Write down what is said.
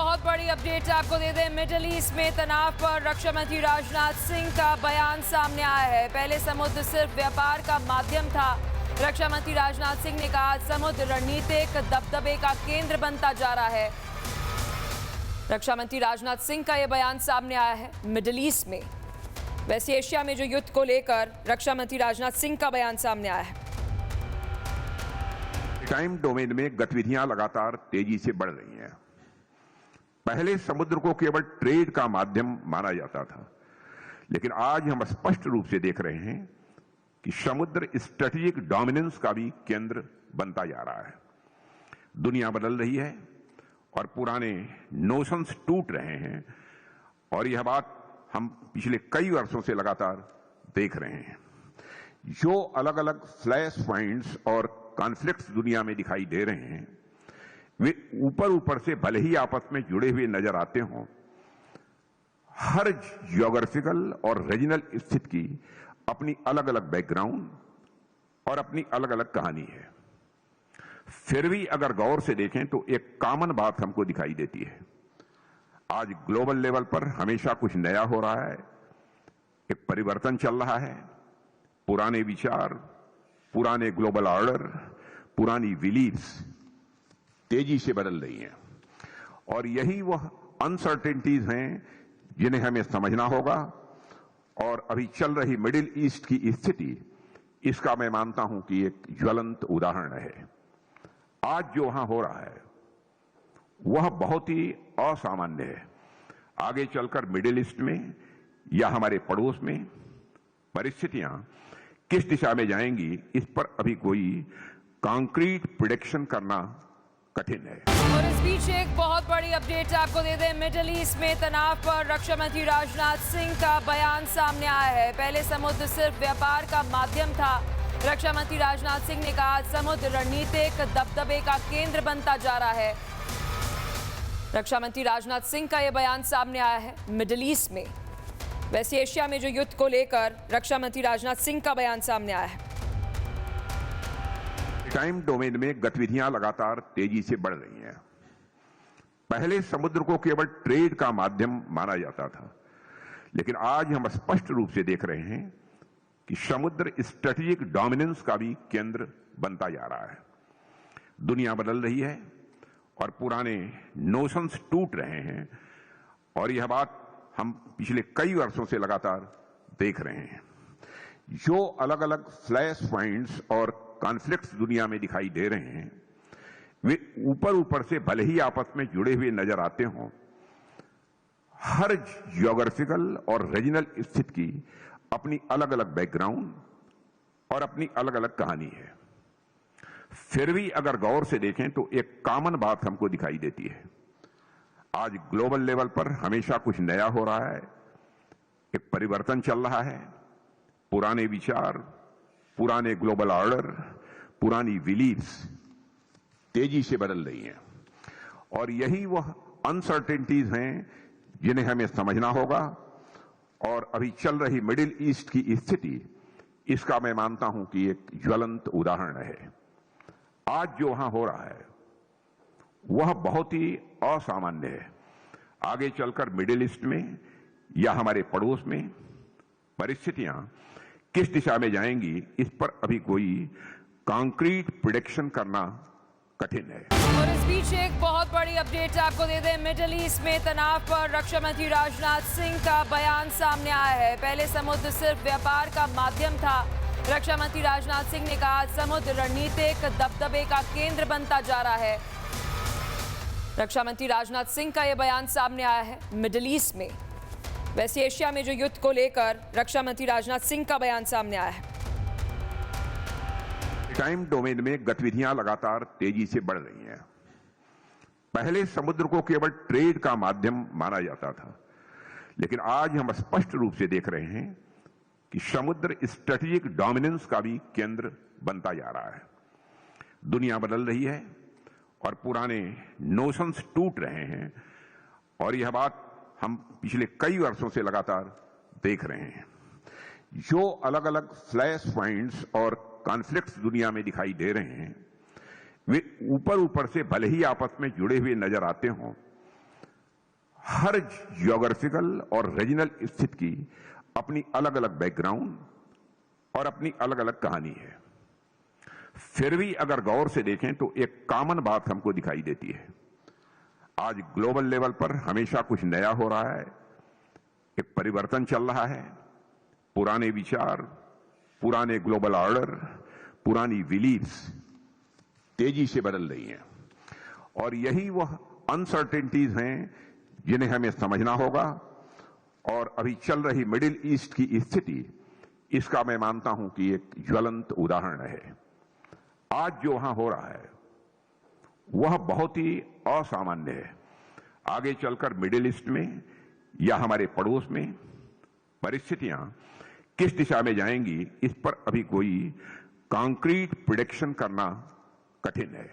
बहुत बड़ी अपडेट आपको दे दें। मिडिल ईस्ट में तनाव पर रक्षा मंत्री राजनाथ सिंह का बयान सामने आया है। पहले समुद्र सिर्फ व्यापार का माध्यम था। रक्षा मंत्री राजनाथ सिंह ने कहा समुद्र रणनीतिक दबदबे का केंद्र बनता जा रहा है। रक्षा मंत्री राजनाथ सिंह का यह बयान सामने आया है मिडिल ईस्ट में, वेस्ट एशिया में जो युद्ध को लेकर रक्षा मंत्री राजनाथ सिंह का बयान सामने आया है। टाइम डोमेन में गतिविधियां लगातार तेजी से बढ़ रही हैं। पहले समुद्र को केवल ट्रेड का माध्यम माना जाता था, लेकिन आज हम स्पष्ट रूप से देख रहे हैं कि समुद्र स्ट्रेटेजिक डोमिनेंस का भी केंद्र बनता जा रहा है। दुनिया बदल रही है और पुराने नोशंस टूट रहे हैं, और यह बात हम पिछले कई वर्षों से लगातार देख रहे हैं। जो अलग अलग फ्लैश पॉइंट्स और कॉन्फ्लिक्ट्स दुनिया में दिखाई दे रहे हैं, वे ऊपर से भले ही आपस में जुड़े हुए नजर आते हों, हर ज्योग्राफिकल और रीजनल स्थिति की अपनी अलग अलग बैकग्राउंड और अपनी अलग अलग कहानी है। फिर भी अगर गौर से देखें तो एक कॉमन बात हमको दिखाई देती है। आज ग्लोबल लेवल पर हमेशा कुछ नया हो रहा है, एक परिवर्तन चल रहा है। पुराने विचार, पुराने ग्लोबल ऑर्डर, पुरानी बिलीफ्स तेजी से बदल रही हैं, और यही वह अनसर्टेनिटीज हैं जिन्हें हमें समझना होगा। और अभी चल रही मिडिल ईस्ट की स्थिति इसका मैं मानता हूं कि एक ज्वलंत उदाहरण है। आज जो वहां हो रहा है वह बहुत ही असामान्य है। आगे चलकर मिडिल ईस्ट में या हमारे पड़ोस में परिस्थितियां किस दिशा में जाएंगी, इस पर अभी कोई कॉन्क्रीट प्रेडिक्शन करना कठिन है। और इस बीच एक बहुत बड़ी अपडेट आपको दे दें। मिडिल ईस्ट में तनाव पर रक्षा मंत्री राजनाथ सिंह का बयान सामने आया है। पहले समुद्र सिर्फ व्यापार का माध्यम था। रक्षा मंत्री राजनाथ सिंह ने कहा समुद्र रणनीतिक दबदबे का केंद्र बनता जा रहा है। रक्षा मंत्री राजनाथ सिंह का यह बयान सामने आया है मिडिल ईस्ट में, वेस्ट एशिया में जो युद्ध को लेकर रक्षा मंत्री राजनाथ सिंह का बयान सामने आया है। टाइम डोमेन में गतिविधियां लगातार तेजी से बढ़ रही हैं। पहले समुद्र को केवल ट्रेड का माध्यम माना जाता था, लेकिन आज हम स्पष्ट रूप से देख रहे हैं कि समुद्र स्ट्रेटेजिक डोमिनेंस का भी केंद्र बनता जा रहा है। दुनिया बदल रही है और पुराने नोशंस टूट रहे हैं, और यह बात हम पिछले कई वर्षों से लगातार देख रहे हैं। जो अलग अलग फ्लैश पॉइंट्स और कॉन्फ्लिक्ट्स दुनिया में दिखाई दे रहे हैं, वे ऊपर से भले ही आपस में जुड़े हुए नजर आते हों, हर ज्योग्राफिकल और रीजनल स्थिति की अपनी अलग अलग बैकग्राउंड और अपनी अलग अलग कहानी है। फिर भी अगर गौर से देखें तो एक कॉमन बात हमको दिखाई देती है। आज ग्लोबल लेवल पर हमेशा कुछ नया हो रहा है, एक परिवर्तन चल रहा है। पुराने विचार, पुराने ग्लोबल ऑर्डर, पुरानी बिलीफ्स तेजी से बदल रही हैं, और यही वह अनसर्टेनिटीज हैं जिन्हें हमें समझना होगा। और अभी चल रही मिडिल ईस्ट की स्थिति इसका मैं मानता हूं कि एक ज्वलंत उदाहरण है। आज जो वहां हो रहा है वह बहुत ही असामान्य है। आगे चलकर मिडिल ईस्ट में या हमारे पड़ोस में परिस्थितियां किस दिशा में जाएंगी, इस पर अभी कोई कॉन्क्रीट प्रेडिक्शन करना कठिन है। और इस बीच एक बहुत बड़ी अपडेट आपको दे दें। मिडिल ईस्ट में तनाव पर रक्षा मंत्री राजनाथ सिंह का बयान सामने आया है। पहले समुद्र सिर्फ व्यापार का माध्यम था। रक्षा मंत्री राजनाथ सिंह ने कहा समुद्र रणनीतिक दबदबे का केंद्र बनता जा रहा है। रक्षा मंत्री राजनाथ सिंह का यह बयान सामने आया है मिडिल ईस्ट में, वेस्ट एशिया में जो युद्ध को लेकर रक्षा मंत्री राजनाथ सिंह का बयान सामने आया है। टाइम डोमेन में गतिविधियां लगातार तेजी से बढ़ रही हैं। पहले समुद्र को केवल ट्रेड का माध्यम माना जाता था, लेकिन आज हम स्पष्ट रूप से देख रहे हैं कि समुद्र स्ट्रेटेजिक डोमिनेंस का भी केंद्र बनता जा रहा है। दुनिया बदल रही है और पुराने नोशंस टूट रहे हैं, और यह बात हम पिछले कई वर्षों से लगातार देख रहे हैं। जो अलग अलग फ्लैश पॉइंट्स और कॉन्फ्लिक्ट्स दुनिया में दिखाई दे रहे हैं, वे ऊपर से भले ही आपस में जुड़े हुए नजर आते हों, हर ज्योग्राफिकल और रीजनल स्थिति की अपनी अलग अलग बैकग्राउंड और अपनी अलग अलग कहानी है। फिर भी अगर गौर से देखें तो एक कॉमन बात हमको दिखाई देती है। आज ग्लोबल लेवल पर हमेशा कुछ नया हो रहा है, एक परिवर्तन चल रहा है। पुराने विचार, पुराने ग्लोबल ऑर्डर, पुरानी बिलीफ्स तेजी से बदल रही हैं और यही वह अनसर्टेनिटीज हैं जिन्हें हमें समझना होगा। और अभी चल रही मिडिल ईस्ट की स्थिति इसका मैं मानता हूं कि एक ज्वलंत उदाहरण है। आज जो वहां हो रहा है वह बहुत ही असामान्य है। आगे चलकर मिडिल ईस्ट में या हमारे पड़ोस में परिस्थितियां किस दिशा में जाएंगी, इस पर अभी कोई कॉन्क्रीट प्रेडिक्शन करना कठिन है।